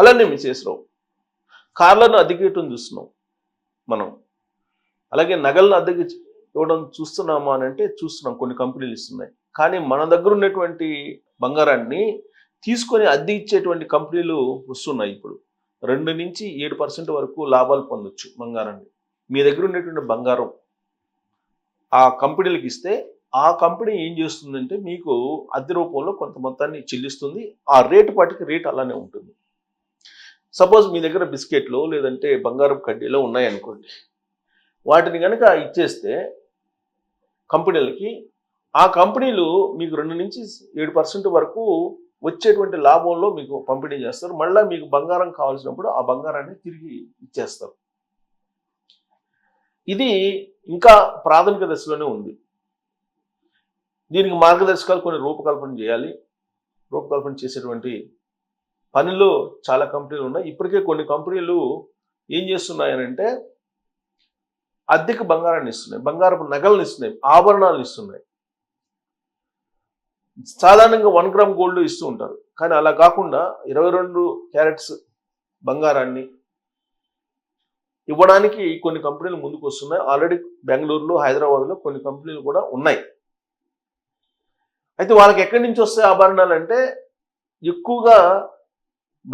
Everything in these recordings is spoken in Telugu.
అలానే మిసేసరావు. కార్లను అద్దెకియటం చూస్తున్నాం మనం. అలాగే నగలను అద్దెకి ఇవ్వడం చూస్తున్నామా అని అంటే చూస్తున్నాం, కొన్ని కంపెనీలు ఇస్తున్నాయి. కానీ మన దగ్గర ఉన్నటువంటి బంగారాన్ని తీసుకొని అద్దె ఇచ్చేటువంటి కంపెనీలు వస్తున్నాయి. ఇప్పుడు 2-7% వరకు లాభాలు పొందొచ్చు బంగారాన్ని. మీ దగ్గర ఉండేటువంటి బంగారం ఆ కంపెనీలకు ఇస్తే ఆ కంపెనీ ఏం చేస్తుందంటే మీకు అద్దె రూపంలో కొంత మొత్తాన్ని చెల్లిస్తుంది. ఆ రేటు పాటికి రేట్ అలానే ఉంటుంది. సపోజ్ మీ దగ్గర బిస్కెట్లు లేదంటే బంగారం కడ్డీలో ఉన్నాయనుకోండి, వాటిని కనుక ఇచ్చేస్తే కంపెనీలకి, ఆ కంపెనీలు మీకు 2-7% వరకు వచ్చేటువంటి లాభంలో మీకు పంపిణీ చేస్తారు. మళ్ళీ మీకు బంగారం కావాల్సినప్పుడు ఆ బంగారాన్ని తిరిగి ఇచ్చేస్తారు. ఇది ఇంకా ప్రాథమిక దశలోనే ఉంది. దీనికి మార్గదర్శకాలు కొన్ని రూపకల్పన చేయాలి. రూపకల్పన చేసేటువంటి పనిలో చాలా కంపెనీలు ఉన్నాయి. ఇప్పటికే కొన్ని కంపెనీలు ఏం చేస్తున్నాయనంటే అద్దెకు బంగారాన్ని ఇస్తున్నాయి, బంగారపు నగలను ఇస్తున్నాయి, ఆభరణాలు ఇస్తున్నాయి. సాధారణంగా 1 గ్రామ్ గోల్డ్ ఇస్తూ ఉంటారు. కానీ అలా కాకుండా 22 క్యారెట్స్ బంగారాన్ని ఇవ్వడానికి కొన్ని కంపెనీలు ముందుకు వస్తున్నాయి. ఆల్రెడీ బెంగళూరులో, హైదరాబాద్లో కొన్ని కంపెనీలు కూడా ఉన్నాయి. అయితే వాళ్ళకి ఎక్కడి నుంచి వస్తాయి ఆభరణాలు అంటే, ఎక్కువగా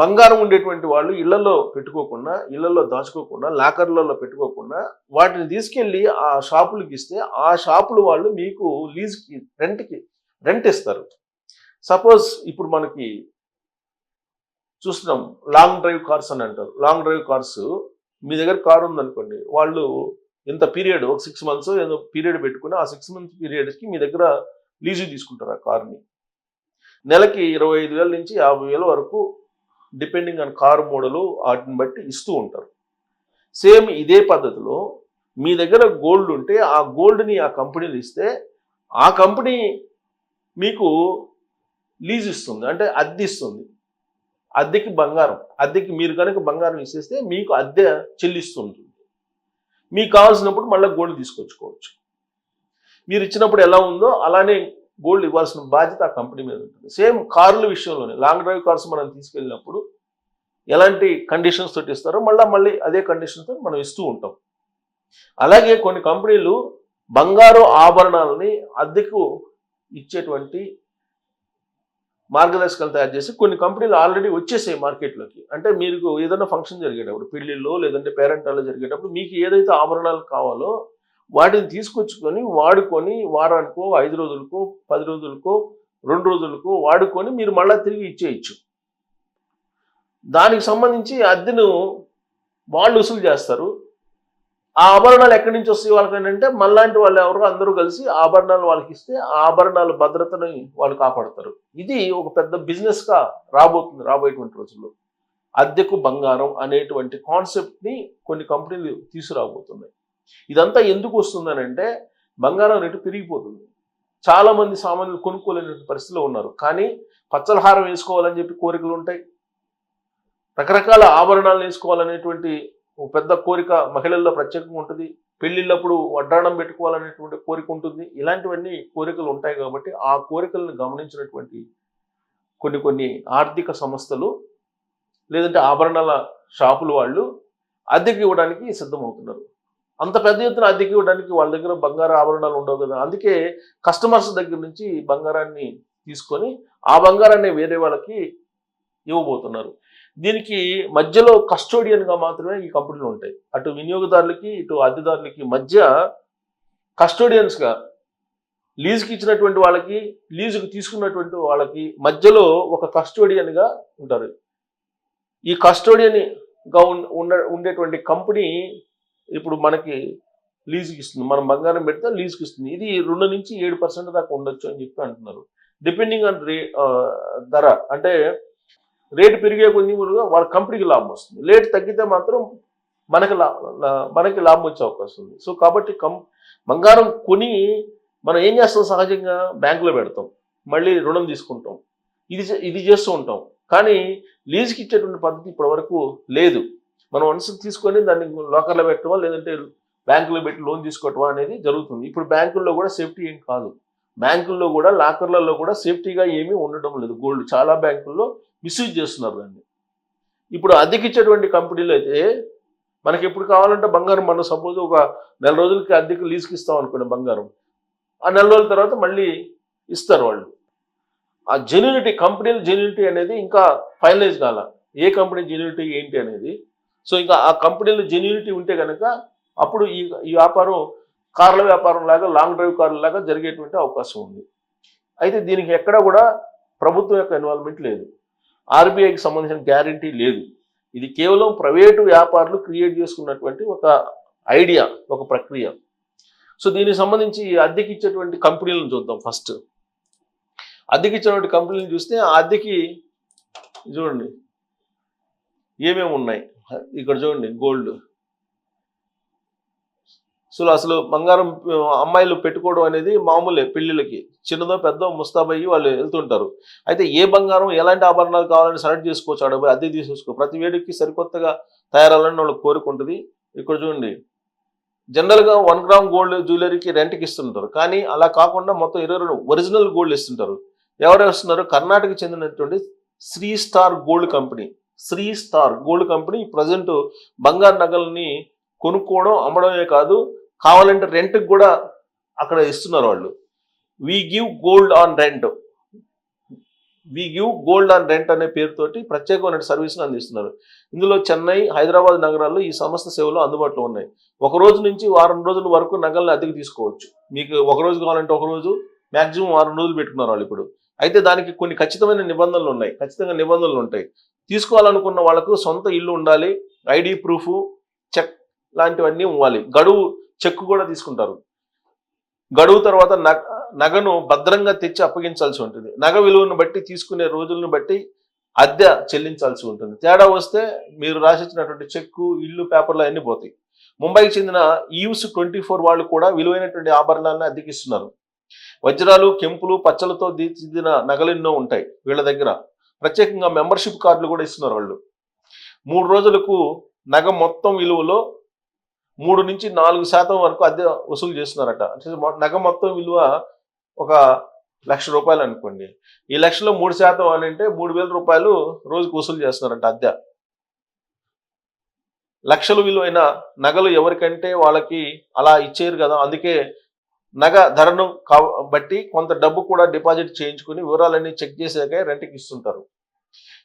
బంగారం ఉండేటువంటి వాళ్ళు ఇళ్లలో పెట్టుకోకుండా, ఇళ్లలో దాచుకోకుండా, లాకర్లలో పెట్టుకోకుండా వాటిని తీసుకెళ్ళి ఆ షాపులకు ఇస్తే ఆ షాపులు వాళ్ళు మీకు లీజ్కి, రెంట్ ఇస్తారు. సపోజ్ ఇప్పుడు మనకి చూస్తున్నాం లాంగ్ డ్రైవ్ కార్స్ అని అంటారు. లాంగ్ డ్రైవ్ కార్స్, మీ దగ్గర కారు ఉందనుకోండి, వాళ్ళు ఇంత పీరియడ్, ఒక 6 months ఏదో పీరియడ్ పెట్టుకుని ఆ 6 month పీరియడ్కి మీ దగ్గర లీజు తీసుకుంటారు ఆ కార్ని. నెలకి 25,000 నుంచి 50,000 వరకు డిపెండింగ్ ఆన్ కారు మోడలు వాటిని బట్టి ఇస్తూ ఉంటారు. సేమ్ ఇదే పద్ధతిలో మీ దగ్గర గోల్డ్ ఉంటే ఆ గోల్డ్ని ఆ కంపెనీలు ఇస్తే ఆ కంపెనీ మీకు లీజ్ ఇస్తుంది, అంటే అద్దె ఇస్తుంది. అద్దెకి బంగారం, అద్దెకి మీరు కనుక బంగారం ఇచ్చేస్తే మీకు అద్దె చెల్లిస్తుంటుంది. మీకు కావాల్సినప్పుడు మళ్ళీ గోల్డ్ తీసుకొచ్చుకోవచ్చు. మీరు ఇచ్చినప్పుడు ఎలా ఉందో అలానే గోల్డ్ ఇవ్వాల్సిన బాధ్యత ఆ కంపెనీ మీద ఉంటుంది. సేమ్ కార్ల విషయంలోనే, లాంగ్ డ్రైవ్ కార్స్ మనం తీసుకెళ్ళినప్పుడు ఎలాంటి కండిషన్స్ తోటి ఇస్తారో మళ్ళీ అదే కండిషన్తో మనం ఇస్తూ ఉంటాం. అలాగే కొన్ని కంపెనీలు బంగారు ఆభరణాలని అద్దెకు ఇచ్చేటువంటి మార్గదర్శకాలు తయారు చేసి కొన్ని కంపెనీలు ఆల్రెడీ వచ్చేసాయి మార్కెట్లోకి. అంటే మీకు ఏదైనా ఫంక్షన్ జరిగేటప్పుడు, పెళ్లిళ్ళో లేదంటే పేరెంటాల్లో జరిగేటప్పుడు మీకు ఏదైతే ఆభరణాలు కావాలో వాటిని తీసుకొచ్చుకొని వాడుకొని వారానికో, 5 రోజులకో, 10 రోజులకో, 2 రోజులకో వాడుకొని మీరు మళ్ళీ తిరిగి ఇచ్చేయచ్చు. దానికి సంబంధించి అద్దెను వాళ్ళు వసూలు చేస్తారు. ఆ ఆభరణాలు ఎక్కడి నుంచి వస్తాయి వాళ్ళకంటే మళ్ళాంటి వాళ్ళు ఎవరో అందరూ కలిసి ఆభరణాలు వాళ్ళకి ఇస్తే ఆ ఆభరణాల భద్రతని వాళ్ళు కాపాడతారు. ఇది ఒక పెద్ద బిజినెస్గా రాబోయేటువంటి రోజుల్లో. అద్దెకు బంగారం అనేటువంటి కాన్సెప్ట్ని కొన్ని కంపెనీలు తీసుకురాబోతున్నాయి. ఇదంతా ఎందుకు వస్తుందనంటే బంగారం రేటు పెరిగిపోతుంది. చాలామంది సామాన్యులు కొనుక్కోలేని పరిస్థితిలో ఉన్నారు. కానీ పచ్చలహారం వేసుకోవాలని చెప్పి కోరికలు ఉంటాయి, రకరకాల ఆభరణాలు వేసుకోవాలనేటువంటి ఒక పెద్ద కోరిక మహిళల్లో ప్రత్యేకంగా ఉంటుంది. పెళ్లిళ్ళప్పుడు వడ్డాణం పెట్టుకోవాలనేటువంటి కోరిక ఉంటుంది. ఇలాంటివన్నీ కోరికలు ఉంటాయి. కాబట్టి ఆ కోరికలను గమనించినటువంటి కొన్ని ఆర్థిక సంస్థలు లేదంటే ఆభరణాల షాపులు వాళ్ళు అద్దెకి ఇవ్వడానికి సిద్ధమవుతున్నారు. అంత పెద్ద ఎత్తున అద్దెకి ఇవ్వడానికి వాళ్ళ దగ్గర బంగారు ఆభరణాలు ఉండవు కదా. అందుకే కస్టమర్స్ దగ్గర నుంచి బంగారాన్ని తీసుకొని ఆ బంగారాన్ని వేరే వాళ్ళకి ఇవ్వబోతున్నారు. దీనికి మధ్యలో కస్టోడియన్గా మాత్రమే ఈ కంపెనీలు ఉంటాయి. అటు వినియోగదారులకి ఇటు అద్దెదారులకి మధ్య కస్టోడియన్స్గా, లీజుకి ఇచ్చినటువంటి వాళ్ళకి, లీజుకి తీసుకున్నటువంటి వాళ్ళకి మధ్యలో ఒక కస్టోడియన్గా ఉంటారు. ఈ కస్టోడియన్గా ఉండేటువంటి కంపెనీ ఇప్పుడు మనకి లీజుకి ఇస్తుంది. మనం బంగారం పెడితే లీజుకి ఇస్తుంది. ఇది 2-7% దాకా ఉండొచ్చు అని చెప్పి అంటున్నారు. డిపెండింగ్ ఆన్ ధర, అంటే రేటు పెరిగే కొద్ది కూడా వాళ్ళ కంపెనీకి లాభం వస్తుంది. రేటు తగ్గితే మాత్రం మనకి లాభం వచ్చే అవకాశం ఉంది. సో కాబట్టి బంగారం కొని మనం ఏం చేస్తాం, సహజంగా బ్యాంకులో పెడతాం, మళ్ళీ రుణం తీసుకుంటాం, ఇది చేస్తూ ఉంటాం. కానీ లీజుకి ఇచ్చేటువంటి పద్ధతి ఇప్పటివరకు లేదు. మనం వన్స్ తీసుకొని దాన్ని లాకర్లో పెట్టడమా లేదంటే బ్యాంకులో పెట్టి లోన్ తీసుకోవటమా అనేది జరుగుతుంది. ఇప్పుడు బ్యాంకుల్లో కూడా సేఫ్టీ ఏం కాదు. బ్యాంకుల్లో కూడా లాకర్లలో కూడా సేఫ్టీగా ఏమీ ఉండటం లేదు. గోల్డ్ చాలా బ్యాంకుల్లో మిస్యూజ్ చేస్తున్నారు దాన్ని. ఇప్పుడు అద్దెకిచ్చేటువంటి కంపెనీలు అయితే మనకి ఎప్పుడు కావాలంటే బంగారం, మనం సపోజ్ ఒక నెల రోజులకి అద్దెకి లీజుకి ఇస్తాం అనుకోండి బంగారం, ఆ నెల రోజుల తర్వాత మళ్ళీ ఇస్తారు వాళ్ళు. ఆ జెన్యూనిటీ, కంపెనీల జెన్యూనిటీ అనేది ఇంకా ఫైనలైజ్ కాల, ఏ కంపెనీ జెన్యూనిటీ ఏంటి అనేది. సో ఇంకా ఆ కంపెనీల జెన్యూనిటీ ఉంటే కనుక అప్పుడు ఈ వ్యాపారం కార్ల వ్యాపారం లాగా, లాంగ్ డ్రైవ్ కార్ల లాగా జరిగేటువంటి అవకాశం ఉంది. అయితే దీనికి ఎక్కడా కూడా ప్రభుత్వం యొక్క ఇన్వాల్వ్మెంట్ లేదు, ఆర్బీఐకి సంబంధించిన గ్యారంటీ లేదు. ఇది కేవలం ప్రైవేటు వ్యాపారులు క్రియేట్ చేసుకున్నటువంటి ఒక ఐడియా, ఒక ప్రక్రియ. సో దీనికి సంబంధించి అద్దెకి ఇచ్చేటువంటి కంపెనీలను చూద్దాం. ఫస్ట్ అద్దెకి ఇచ్చినటువంటి కంపెనీలను చూస్తే ఆ అద్దెకి చూడండి ఏమేమి ఉన్నాయి. ఇక్కడ చూడండి గోల్డ్. సో అసలు బంగారం అమ్మాయిలు పెట్టుకోవడం అనేది మామూలే, పెళ్లిళ్ళకి చిన్నదో పెద్దో ముస్తాబయ్యి వాళ్ళు వెళ్తుంటారు. అయితే ఏ బంగారం ఎలాంటి ఆభరణాలు కావాలని సెలెక్ట్ చేసుకోవచ్చు, అడవి అద్దె తీసేసుకో. ప్రతి వేడికి సరికొత్తగా తయారాలని వాళ్ళకి కోరిక ఉంటుంది. ఇక్కడ చూడండి జనరల్గా 1 గ్రామ్ గోల్డ్ జ్యువెలరీకి రెంట్కి ఇస్తుంటారు, కానీ అలా కాకుండా మొత్తం 22 ఒరిజినల్ గోల్డ్ ఇస్తుంటారు. ఎవరు ఇస్తున్నారు? కర్ణాటకకు చెందినటువంటి Shri Star Gold company. Shri Star Gold company present బంగారు నగల్ని కొనుక్కోవడం, అమ్మడమే కాదు, కావాలంటే రెంట్కి కూడా అక్కడ ఇస్తున్నారు వాళ్ళు. We give gold on rent, we give gold on rent అనే పేరుతోటి ప్రత్యేకమైన సర్వీస్ని అందిస్తున్నారు. ఇందులో చెన్నై, హైదరాబాద్ నగరాల్లో ఈ సంస్థ సేవలు అందుబాటులో ఉన్నాయి. ఒక రోజు నుంచి వారం రోజుల వరకు నగల్ని అద్దెకు తీసుకోవచ్చు. మీకు ఒక రోజు కావాలంటే ఒక రోజు, మ్యాక్సిమం 6 రోజులు పెట్టుకున్నారు వాళ్ళు ఇప్పుడు. అయితే దానికి కొన్ని ఖచ్చితమైన నిబంధనలు ఉన్నాయి, ఖచ్చితంగా నిబంధనలు ఉంటాయి. తీసుకోవాలనుకున్న వాళ్ళకు సొంత ఇల్లు ఉండాలి, ఐడి ప్రూఫ్, చెక్ లాంటివన్నీ ఇవ్వాలి. గడువు చెక్ కూడా తీసుకుంటారు. గడువు తర్వాత నగను భద్రంగా తెచ్చి అప్పగించాల్సి ఉంటుంది. నగ విలువను బట్టి, తీసుకునే రోజులను బట్టి అద్దె చెల్లించాల్సి ఉంటుంది. తేడా వస్తే మీరు రాసిచ్చినటువంటి చెక్కు, ఇల్లు, పేపర్లు అన్నీ పోతాయి. ముంబైకి చెందిన ఈవ్స్ 24 వాళ్ళు కూడా విలువైనటువంటి ఆభరణాలను అద్దెకిస్తున్నారు. వజ్రాలు, కెంపులు, పచ్చలతో తీర్చిదిద్దిన నగలెన్నో ఉంటాయి వీళ్ళ దగ్గర. ప్రత్యేకంగా మెంబర్షిప్ కార్డులు కూడా ఇస్తున్నారు వాళ్ళు. 3 రోజులకు నగ మొత్తం విలువలో 3 నుంచి 4% వరకు అద్దె వసూలు చేస్తున్నారట. అంటే నగ మొత్తం విలువ ఒక ₹1,00,000 అనుకోండి. ఈ లక్షలో 3% అని అంటే 3,000 రూపాయలు రోజుకు వసూలు చేస్తున్నారంట అద్దె. లక్షల విలువైన నగలు ఎవరికంటే వాళ్ళకి అలా ఇచ్చేరు కదా, అందుకే నగ ధరను బట్టి కొంత డబ్బు కూడా డిపాజిట్ చేయించుకుని వివరాలన్నీ చెక్ చేసాకే రెంట్కి ఇస్తుంటారు.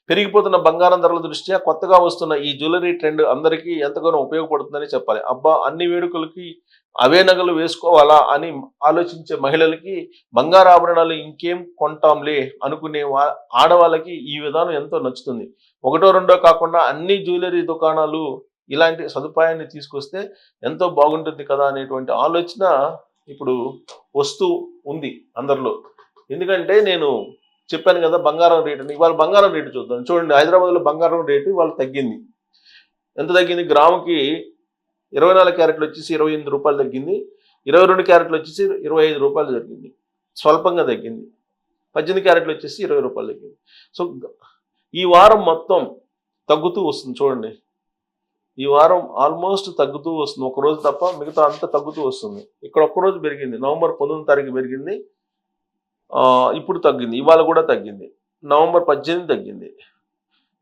పెరిగిపోతున్న బంగారం ధరల దృష్ట్యా కొత్తగా వస్తున్న ఈ జ్యువెలరీ ట్రెండ్ అందరికీ ఎంతగానో ఉపయోగపడుతుందని చెప్పాలి. అబ్బా, అన్ని వేడుకలకి అవే నగలు వేసుకోవాలా అని ఆలోచించే మహిళలకి, బంగారు ఆభరణాలు ఇంకేం కొంటాంలే అనుకునే ఆడవాళ్ళకి ఈ విధానం ఎంతో నచ్చుతుంది. ఒకటో రెండో కాకుండా అన్ని జ్యువెలరీ దుకాణాలు ఇలాంటి సదుపాయాన్ని తీసుకొస్తే ఎంతో బాగుంటుంది కదా అనేటువంటి ఆలోచన ఇప్పుడు వస్తూ ఉంది అందరిలో. ఎందుకంటే నేను చెప్పాను కదా బంగారం రేటు, ఇవాళ బంగారం రేటు చూద్దాం. చూడండి, హైదరాబాద్లో బంగారం రేటు ఇవాళ తగ్గింది. ఎంత తగ్గింది? గ్రాముకి 24 క్యారెట్లు వచ్చేసి 28 రూపాయలు తగ్గింది. 22 క్యారెట్లు వచ్చేసి 25 రూపాయలు తగ్గింది, స్వల్పంగా తగ్గింది. 18 క్యారెట్లు వచ్చేసి 20 రూపాయలు తగ్గింది. సో ఈ వారం మొత్తం తగ్గుతూ వస్తుంది. చూడండి, ఈ వారం ఆల్మోస్ట్ తగ్గుతూ వస్తుంది, ఒకరోజు తప్ప మిగతా అంతా తగ్గుతూ వస్తుంది. ఇక్కడ ఒక్కరోజు పెరిగింది, నవంబర్ 19 తారీఖు పెరిగింది, ఇప్పుడు తగ్గింది, ఇవాళ కూడా తగ్గింది, నవంబర్ 18 తగ్గింది.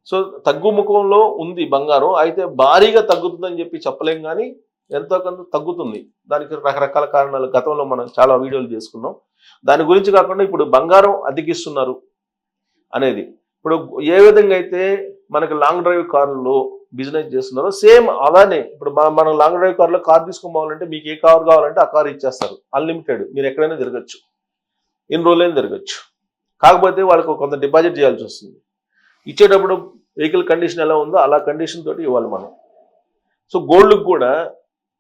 సో తగ్గుముఖంలో ఉంది బంగారం. అయితే భారీగా తగ్గుతుందని చెప్పి చెప్పలేం, కానీ ఎంతో కొంత తగ్గుతుంది. దానికి రకరకాల కారణాలు గతంలో మనం చాలా వీడియోలు చేసుకున్నాం. దాని గురించి కాకుండా ఇప్పుడు బంగారం అద్దెకిస్తున్నారు అనేది, ఇప్పుడు ఏ విధంగా అయితే మనకి లాంగ్ డ్రైవ్ కార్లలో బిజినెస్ చేస్తున్నారో సేమ్ అలానే ఇప్పుడు మనం లాంగ్ డ్రైవ్ కార్లో కార్ తీసుకోవాలంటే మీకు ఏ కార్ కావాలంటే ఆ కార్ ఇచ్చేస్తారు, అన్లిమిటెడ్, మీరు ఎక్కడైనా తిరగచ్చు, ఎన్ని రోజులైనా తిరగచ్చు. కాకపోతే వాళ్ళకి కొంత డిపాజిట్ చేయాల్సి వస్తుంది. ఇచ్చేటప్పుడు వెహికల్ కండిషన్ ఎలా ఉందో అలా కండిషన్ తోటి ఇవ్వాలి మనం. సో గోల్డ్కి కూడా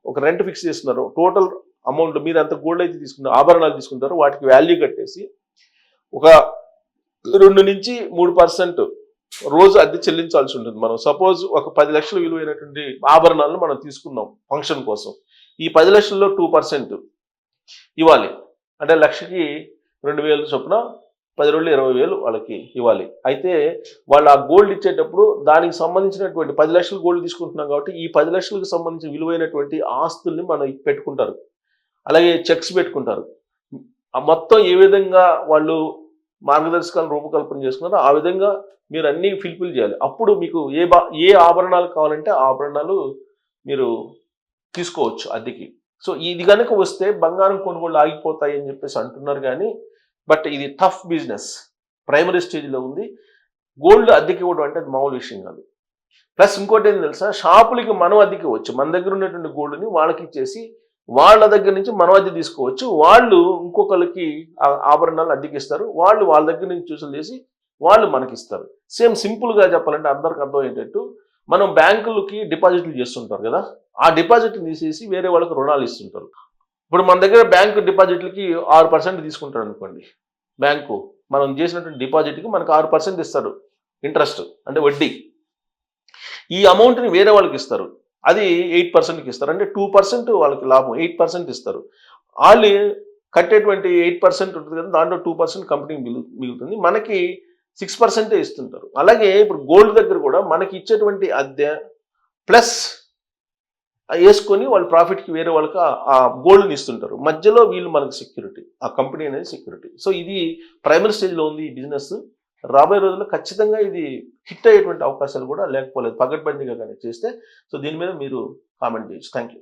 ఒక రెంట్ ఫిక్స్ చేస్తున్నారు. టోటల్ అమౌంట్ మీరు ఎంత గోల్డ్ అయితే తీసుకుంటారో, ఆభరణాలు తీసుకుంటారో వాటికి వాల్యూ కట్టేసి ఒక 2 నుంచి 3% రోజు అద్దె చెల్లించాల్సి ఉంటుంది. మనం సపోజ్ ఒక 10 లక్షలు విలువైనటువంటి ఆభరణాలను మనం తీసుకున్నాం ఫంక్షన్ కోసం, ఈ 10 లక్షల్లో 2% ఇవ్వాలి. అంటే లక్షకి 2,000 చొప్పున 10 రోజులు 20,000 వాళ్ళకి ఇవ్వాలి. అయితే వాళ్ళు ఆ గోల్డ్ ఇచ్చేటప్పుడు దానికి సంబంధించినటువంటి 10 లక్షలు గోల్డ్ తీసుకుంటున్నాం కాబట్టి ఈ 10 లక్షలకు సంబంధించిన విలువైనటువంటి ఆస్తుల్ని మనం పెట్టుకుంటారు, అలాగే చెక్స్ పెట్టుకుంటారు. మొత్తం ఏ విధంగా వాళ్ళు మార్గదర్శకాలు రూపకల్పన చేసుకున్నారో ఆ విధంగా మీరు అన్ని ఫిల్ఫిల్ చేయాలి. అప్పుడు మీకు ఏ ఆభరణాలు కావాలంటే ఆ ఆభరణాలు మీరు తీసుకోవచ్చు అద్దెకి. సో ఇది కనుక వస్తే బంగారం కొనుగోళ్ళు ఆగిపోతాయి అని చెప్పేసి అంటున్నారు కానీ, బట్ ఇది టఫ్ బిజినెస్, ప్రైమరీ స్టేజ్లో ఉంది. గోల్డ్ అద్దెకి ఇవ్వడం అంటే అది మామూలు విషయం కాదు. ప్లస్ ఇంకోటి ఏంటి తెలుసా, షాపులకి మనం అద్దెకి ఇవ్వచ్చు. మన దగ్గర ఉన్నటువంటి గోల్డ్ని వాళ్ళకి ఇచ్చేసి వాళ్ళ దగ్గర నుంచి మనం అద్దె తీసుకోవచ్చు. వాళ్ళు ఇంకొకరికి ఆభరణాలు అద్దెకి ఇస్తారు. వాళ్ళు వాళ్ళ దగ్గర నుంచి చూసులు చేసి వాళ్ళు మనకి ఇస్తారు. సేమ్ సింపుల్గా చెప్పాలంటే అందరికి అర్థం ఏంటంటే, మనం బ్యాంకులకి డిపాజిట్లు చేస్తుంటారు కదా, ఆ డిపాజిట్లు తీసేసి వేరే వాళ్ళకి రుణాలు ఇస్తుంటారు. ఇప్పుడు మన దగ్గర బ్యాంకు డిపాజిట్లకి 6% తీసుకుంటారు అనుకోండి. బ్యాంకు మనం చేసినటువంటి డిపాజిట్కి మనకు 6% ఇస్తారు ఇంట్రెస్ట్, అంటే వడ్డీ. ఈ అమౌంట్ని వేరే వాళ్ళకి ఇస్తారు, అది 8%కి ఇస్తారు. అంటే 2% వాళ్ళకి లాభం, 8% ఇస్తారు. వాళ్ళు కట్టేటువంటి 8% ఉంటుంది కదా, దాంట్లో 2% కంపెనీ మిగులుతుంది, మనకి 6% ఇస్తుంటారు. అలాగే ఇప్పుడు గోల్డ్ దగ్గర కూడా మనకి ఇచ్చేటువంటి అద్దె ప్లస్ వేసుకొని వాళ్ళు ప్రాఫిట్కి వేరే వాళ్ళకి ఆ గోల్డ్ని ఇస్తుంటారు. మధ్యలో వీళ్ళు మనకు సెక్యూరిటీ, ఆ కంపెనీ అనేది సెక్యూరిటీ. సో ఇది ప్రైమరీ స్టేజ్లో ఉంది ఈ బిజినెస్. రాబోయే రోజుల్లో ఖచ్చితంగా ఇది హిట్ అయ్యేటువంటి అవకాశాలు కూడా లేకపోలేదు, పగడ్బందీగా కానీ చేస్తే. సో దీని మీద మీరు కామెంట్ చేయొచ్చు. Thank you.